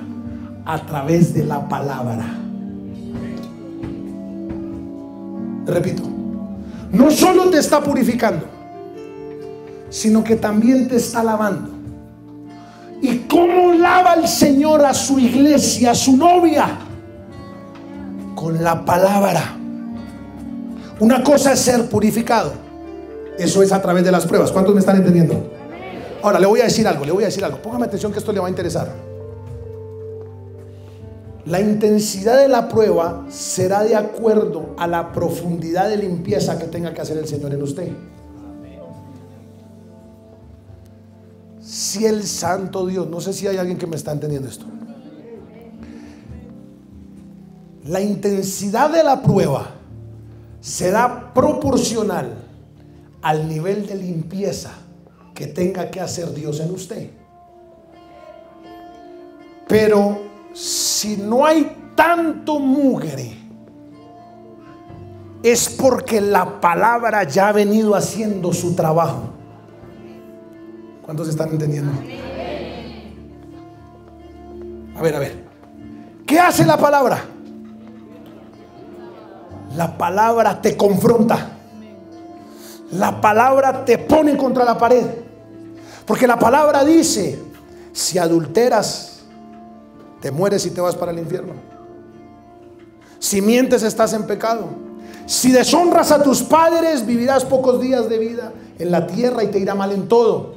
a través de la palabra. Repito, no solo te está purificando, sino que también te está lavando. ¿Y cómo lava el Señor a su iglesia, a su novia? Con la palabra. Una cosa es ser purificado. Eso es a través de las pruebas. ¿Cuántos me están entendiendo? Ahora le voy a decir algo. Póngame atención que esto le va a interesar. La intensidad de la prueba será de acuerdo a la profundidad de limpieza que tenga que hacer el Señor en usted. Si el santo Dios, no sé si hay alguien que me está entendiendo esto. La intensidad de la prueba será proporcional al nivel de limpieza que tenga que hacer Dios en usted. Pero si no hay tanto mugre, es porque la palabra ya ha venido haciendo su trabajo. ¿Cuántos están entendiendo? A ver. ¿Qué hace la palabra? La palabra te confronta. La palabra te pone contra la pared. Porque la palabra dice: si adulteras, te mueres y te vas para el infierno. Si mientes, estás en pecado. Si deshonras a tus padres, vivirás pocos días de vida en la tierra y te irá mal en todo.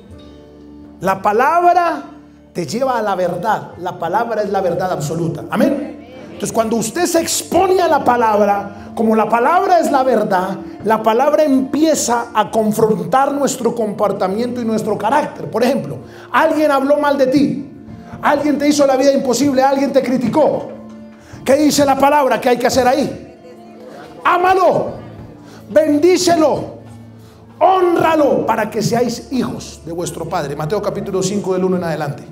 La palabra te lleva a la verdad. La palabra es la verdad absoluta. Amén. Entonces, cuando usted se expone a la palabra, como la palabra es la verdad, la palabra empieza a confrontar nuestro comportamiento y nuestro carácter. Por ejemplo, alguien habló mal de ti, alguien te hizo la vida imposible, alguien te criticó. ¿Qué dice la palabra que hay que hacer ahí? Ámalo, bendícelo, hónralo para que seáis hijos de vuestro Padre. Mateo capítulo 5 del 1 en adelante.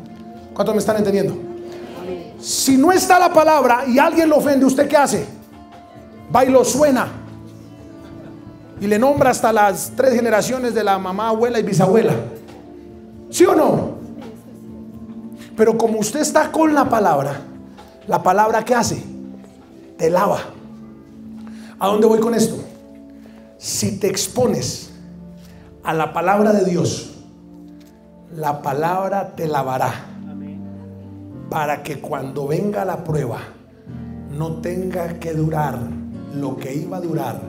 ¿Cuántos me están entendiendo? Si no está la palabra y alguien lo ofende, ¿usted qué hace? Va y lo suena y le nombra hasta las 3 generaciones de la mamá, abuela y bisabuela. ¿Sí o no? Pero como usted está con la palabra ¿qué hace? Te lava. ¿A dónde voy con esto? Si te expones a la palabra de Dios, la palabra te lavará, para que cuando venga la prueba no tenga que durar lo que iba a durar,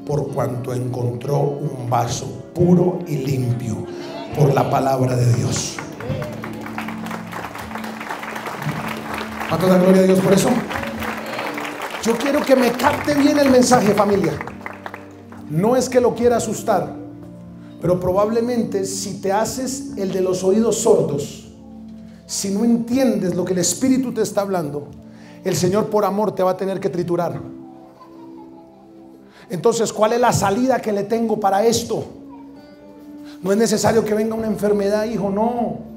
por cuanto encontró un vaso puro y limpio por la palabra de Dios. ¿Cuánto da gloria a Dios por eso? Yo quiero que me capte bien el mensaje, familia. No es que lo quiera asustar, pero probablemente si te haces el de los oídos sordos, si no entiendes lo que el Espíritu te está hablando, el Señor por amor te va a tener que triturar. Entonces, ¿cuál es la salida que le tengo para esto? No es necesario que venga una enfermedad, hijo, no.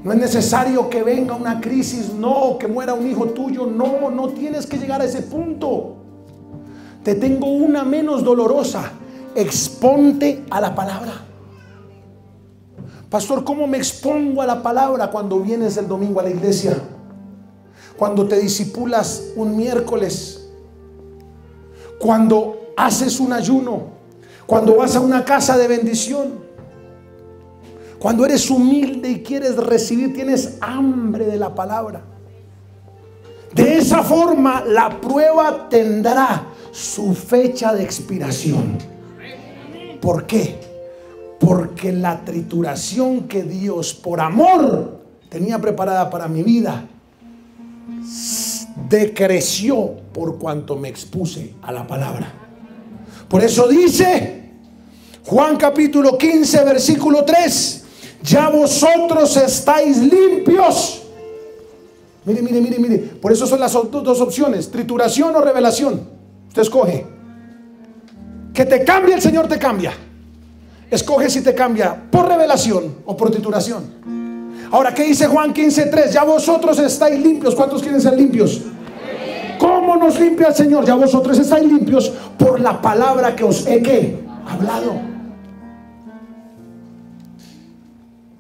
No es necesario que venga una crisis, no. Que muera un hijo tuyo, no. No tienes que llegar a ese punto. Te tengo una menos dolorosa. Exponte a la palabra. Pastor, ¿cómo me expongo a la palabra? Cuando vienes el domingo a la iglesia, cuando te discipulas un miércoles, cuando haces un ayuno, cuando vas a una casa de bendición, cuando eres humilde y quieres recibir, tienes hambre de la palabra. De esa forma la prueba tendrá su fecha de expiración. ¿Por qué? Porque la trituración que Dios por amor tenía preparada para mi vida decreció por cuanto me expuse a la palabra. Por eso dice Juan capítulo 15 versículo 3: ya vosotros estáis limpios. Mire. Por eso son las dos opciones: trituración o revelación. Usted escoge. Que te cambie, el Señor te cambia. Escoge si te cambia por revelación o por trituración. Ahora, ¿qué dice Juan 15:3? Ya vosotros estáis limpios. ¿Cuántos quieren ser limpios? ¿Cómo nos limpia el Señor? Ya vosotros estáis limpios por la palabra que os he ¿qué? Hablado.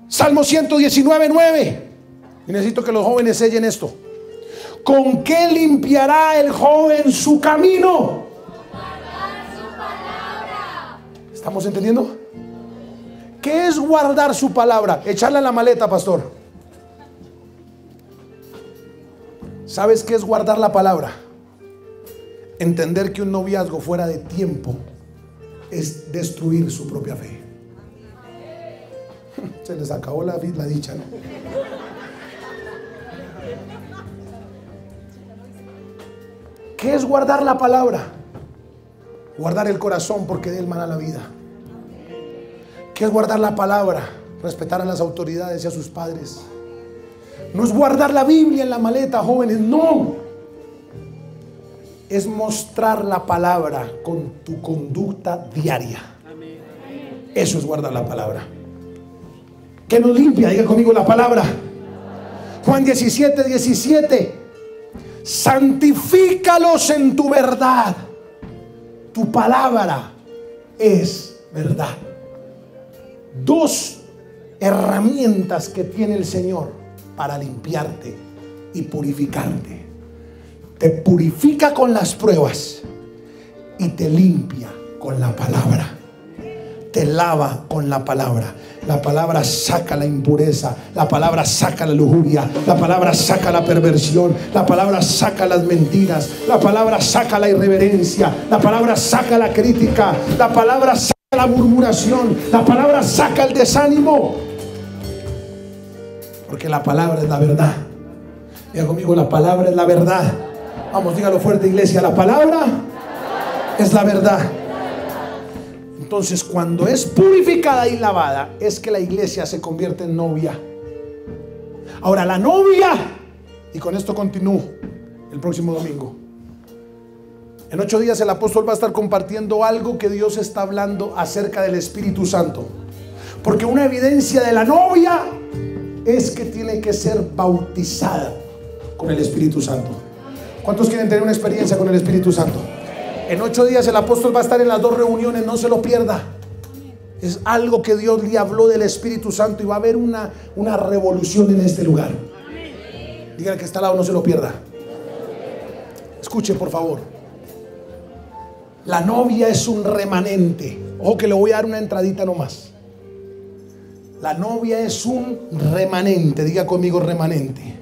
Salmo 119:9. Y necesito que los jóvenes sellen esto. ¿Con qué limpiará el joven su camino? ¿Estamos entendiendo? ¿Qué es guardar su palabra? Echarla en la maleta, pastor. ¿Sabes qué es guardar la palabra? Entender que un noviazgo fuera de tiempo es destruir su propia fe. Se les acabó la dicha, ¿no? ¿Qué es guardar la palabra? Guardar el corazón, porque de él mana la vida. ¿Qué es guardar la palabra? Respetar a las autoridades y a sus padres. No es guardar la Biblia en la maleta, jóvenes, no. Es mostrar la palabra con tu conducta diaria. Eso es guardar la palabra. ¿Qué nos limpia? Diga conmigo la palabra. Juan 17:17. Santifícalos en tu verdad. Tu palabra es verdad. Dos herramientas que tiene el Señor para limpiarte y purificarte. Te purifica con las pruebas y te limpia con la palabra. te lava con la palabra. La palabra saca la impureza, la palabra saca la lujuria, la palabra saca la perversión, la palabra saca las mentiras, la palabra saca la irreverencia, la palabra saca la crítica, la palabra saca la murmuración, la palabra saca el desánimo. Porque la palabra es la verdad. Diga conmigo, la palabra es la verdad. Vamos, dígalo fuerte, iglesia, la palabra es la verdad. Entonces, cuando es purificada y lavada, es que la iglesia se convierte en novia. Ahora, la novia, y con esto continúo el próximo domingo. En 8 días el apóstol va a estar compartiendo algo que Dios está hablando acerca del Espíritu Santo. Porque una evidencia de la novia es que tiene que ser bautizada con el Espíritu Santo. ¿Cuántos quieren tener una experiencia con el Espíritu Santo? En 8 días el apóstol va a estar en las 2 reuniones, no se lo pierda. Es algo que Dios le habló del Espíritu Santo y va a haber una revolución en este lugar. Dígale que está al lado, no se lo pierda. Escuche, por favor. La novia es un remanente. Ojo que le voy a dar una entradita nomás. La novia es un remanente. Diga conmigo, remanente.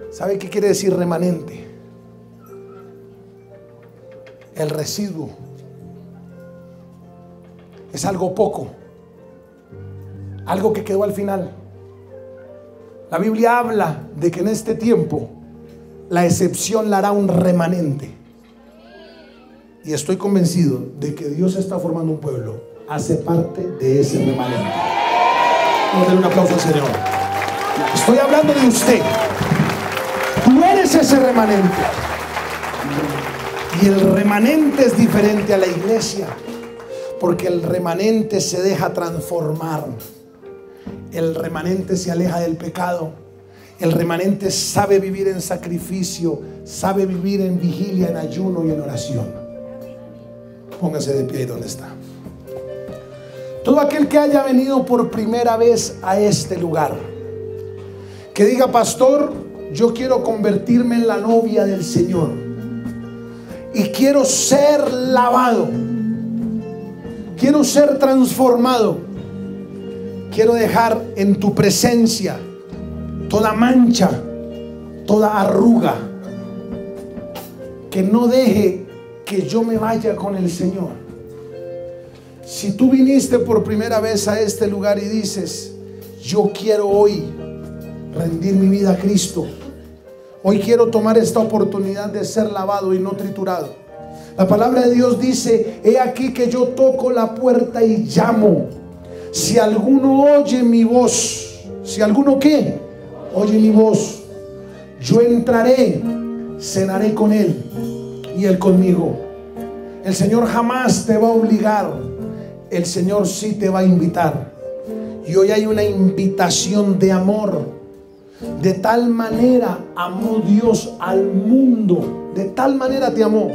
¿Sabe qué quiere decir remanente? El residuo. Es algo poco, algo que quedó al final. La Biblia habla de que en este tiempo la excepción la hará un remanente. Y estoy convencido de que Dios está formando un pueblo. Hace parte de ese remanente. Vamos a darle un aplauso al Señor. Estoy hablando de usted. Tú eres ese remanente. Y el remanente es diferente a la iglesia, porque el remanente se deja transformar. El remanente se aleja del pecado. El remanente sabe vivir en sacrificio, sabe vivir en vigilia, en ayuno y en oración. Póngase de pie ahí donde está. Todo aquel que haya venido por primera vez a este lugar, que diga: pastor, yo quiero convertirme en la novia del Señor y quiero ser lavado, quiero ser transformado, quiero dejar en tu presencia toda mancha, toda arruga, que no deje que yo me vaya con el Señor. Si tú viniste por primera vez a este lugar y dices: yo quiero hoy rendir mi vida a Cristo, hoy quiero tomar esta oportunidad de ser lavado y no triturado. La palabra de Dios dice: he aquí que yo toco la puerta y llamo. Si alguno oye mi voz, si alguno ¿qué? Oye mi voz, yo entraré, cenaré con él y él conmigo. El Señor jamás te va a obligar, el Señor sí te va a invitar. Y hoy hay una invitación de amor. De tal manera amó Dios al mundo, de tal manera te amó.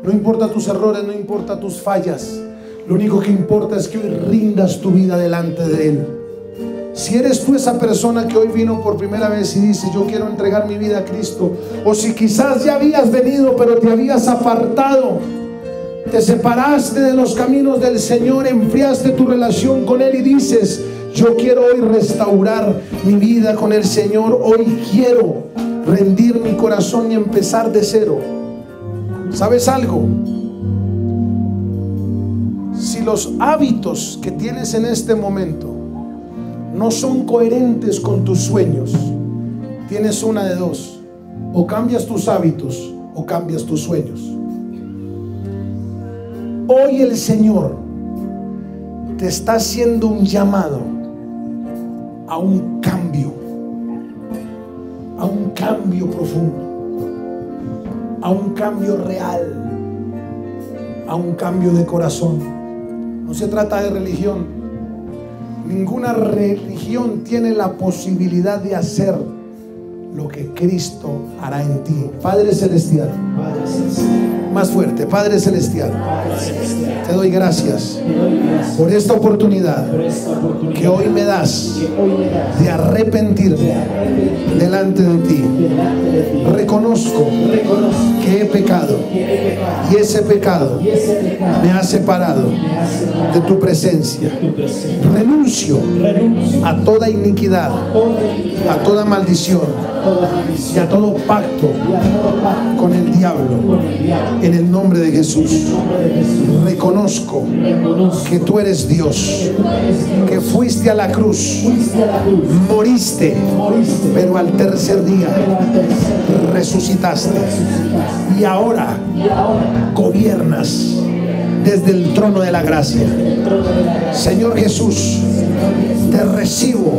No importa tus errores, no importa tus fallas, lo único que importa es que hoy rindas tu vida delante de Él. Si eres tú esa persona que hoy vino por primera vez y dice: yo quiero entregar mi vida a Cristo, o si quizás ya habías venido pero te habías apartado, te separaste de los caminos del Señor, enfriaste tu relación con Él y dices: yo quiero hoy restaurar mi vida con el Señor, hoy quiero rendir mi corazón y empezar de cero. ¿Sabes algo? Si los hábitos que tienes en este momento no son coherentes con tus sueños, tienes una de dos: o cambias tus hábitos o cambias tus sueños. Hoy el Señor te está haciendo un llamado a un cambio profundo, a un cambio real, a un cambio de corazón. No se trata de religión. Ninguna religión tiene la posibilidad de hacer lo que Cristo hará en ti. Padre Celestial, Padre Celestial, Más fuerte. Padre Celestial, te doy gracias por esta oportunidad que hoy me das de arrepentirme delante de ti. Reconozco que he pecado y ese pecado me ha separado de tu presencia. Renuncio a toda iniquidad, a toda maldición y a todo pacto con el diablo. En el nombre de Jesús, reconozco que tú eres Dios, que fuiste a la cruz, moriste, pero al tercer día resucitaste y ahora gobiernas desde el trono de la gracia. Señor Jesús, te recibo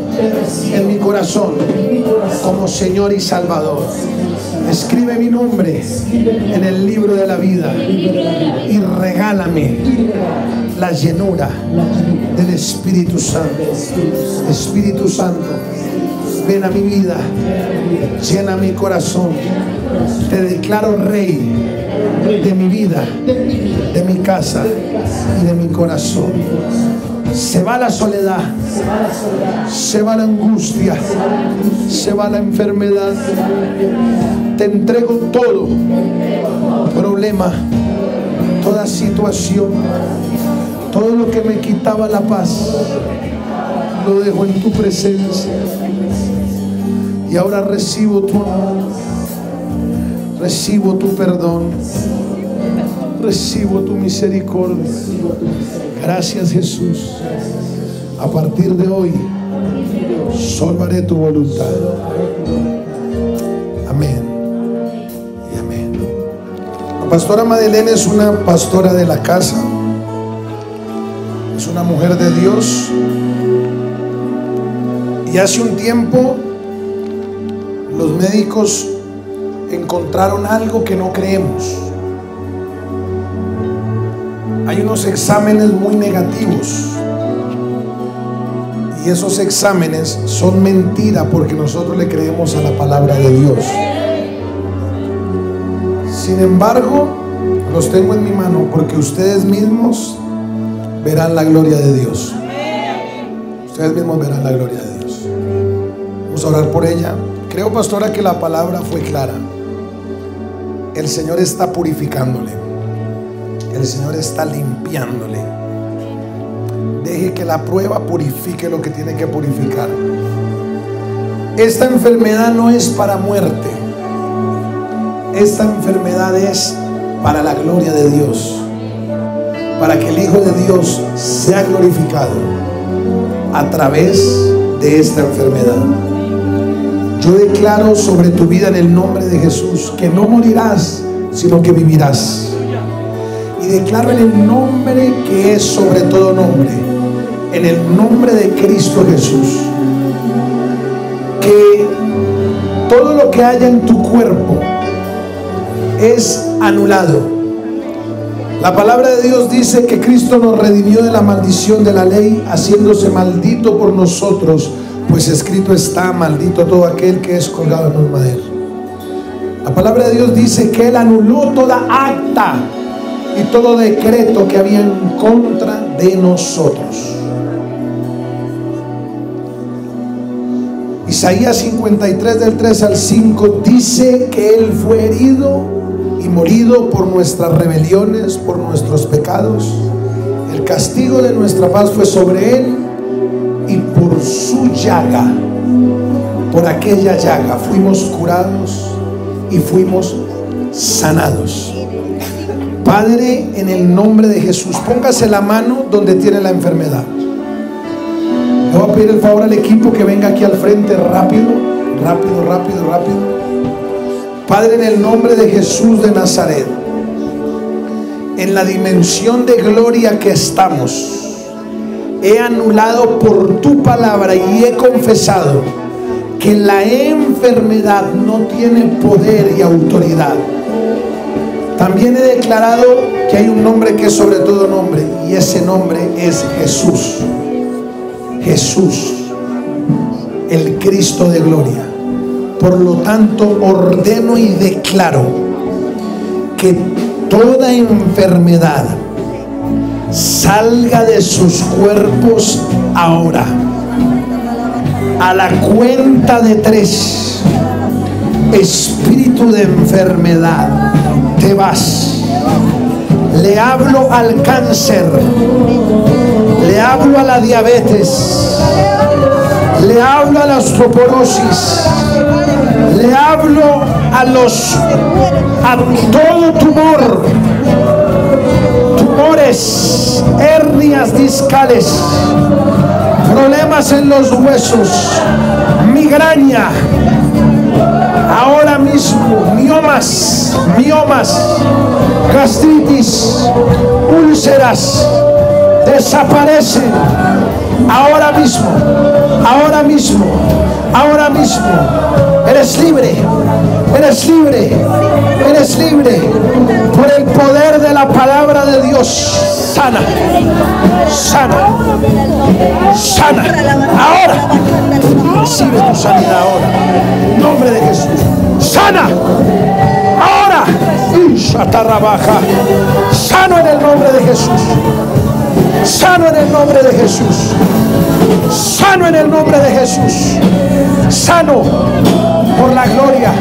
en mi corazón como Señor y Salvador. Escribe mi nombre en el libro de la vida y regálame la llenura del Espíritu Santo. Espíritu Santo, ven a mi vida, llena mi corazón. Te declaro Rey de mi vida, de mi casa y de mi corazón. Se va la soledad, se va la angustia, se va la enfermedad. Te entrego todo problema, toda situación, todo lo que me quitaba la paz, lo dejo en tu presencia. Y ahora recibo tu amor, recibo tu perdón, recibo tu misericordia. Gracias, Jesús. A partir de hoy, solo haré tu voluntad. Amén y amén. La pastora Madeleine es una pastora de la casa. Es una mujer de Dios. Y hace un tiempo los médicos encontraron algo que no creemos. Hay unos exámenes muy negativos y esos exámenes son mentira porque nosotros le creemos a la palabra de Dios. Sin embargo, los tengo en mi mano porque ustedes mismos verán la gloria de Dios. Ustedes mismos verán la gloria de Dios. Vamos a orar por ella. Creo, pastora, que la palabra fue clara. El Señor está purificándole. El Señor está limpiándole. Deje que la prueba purifique lo que tiene que purificar. Esta enfermedad no es para muerte. Esta enfermedad es para la gloria de Dios, para que el Hijo de Dios sea glorificado a través de esta enfermedad. Yo declaro sobre tu vida en el nombre de Jesús que no morirás, sino que vivirás. Y declaro en el nombre que es sobre todo nombre, en el nombre de Cristo Jesús, que todo lo que haya en tu cuerpo es anulado. La palabra de Dios dice que Cristo nos redimió de la maldición de la ley, haciéndose maldito por nosotros, pues escrito está: maldito todo aquel que es colgado en un madero. La palabra de Dios dice que Él anuló toda acta y todo decreto que había en contra de nosotros. Isaías 53 del 3 al 5 dice que Él fue herido y molido por nuestras rebeliones, por nuestros pecados. El castigo de nuestra paz fue sobre Él y por su llaga, por aquella llaga fuimos curados y fuimos sanados. Padre, en el nombre de Jesús, póngase la mano donde tiene la enfermedad. Le voy a pedir el favor al equipo que venga aquí al frente rápido. Padre, en el nombre de Jesús de Nazaret, en la dimensión de gloria que estamos, he anulado por tu palabra y he confesado que la enfermedad no tiene poder y autoridad. También he declarado que hay un nombre que es sobre todo nombre, y ese nombre es Jesús. Jesús, el Cristo de gloria. Por lo tanto, ordeno y declaro que toda enfermedad salga de sus cuerpos ahora. A la cuenta de 3, espíritu de enfermedad, te vas. Le hablo al cáncer, le hablo a la diabetes, le hablo a la osteoporosis, le hablo a todo tumor, tumores, hernias discales, problemas en los huesos, migraña, ahora mismo, miomas, gastritis, úlceras, desaparecen ahora mismo, ahora mismo, ahora mismo. Eres libre, eres libre, eres libre por el poder de la palabra de Dios. Sana, sana, sana. Ahora recibe tu sanidad ahora, en nombre de Jesús. Sana ahora. Sano en el nombre de Jesús. Sano en el nombre de Jesús. Sano en el nombre de Jesús. Sano por la gloria.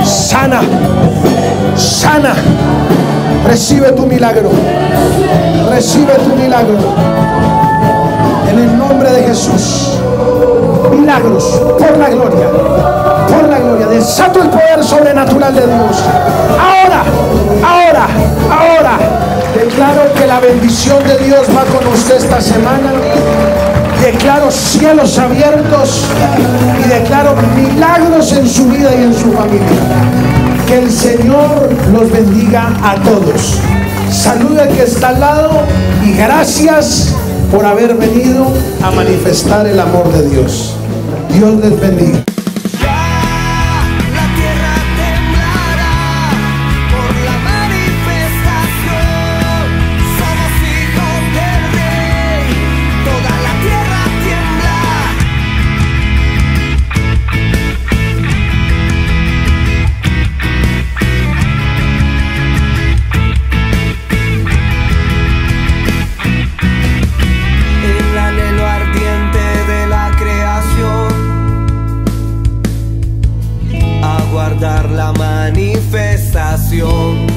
Sana, sana. Recibe tu milagro. Recibe tu milagro. En el nombre de Jesús. Milagros por la gloria. Por la gloria. Desato el poder sobrenatural de Dios. Ahora, ahora, ahora. Declaro que la bendición de Dios va con usted esta semana. Declaro cielos abiertos y declaro milagros en su vida y en su familia. Que el Señor los bendiga a todos. Salude al que está al lado y gracias por haber venido a manifestar el amor de Dios. Dios les bendiga.
Dar la manifestación.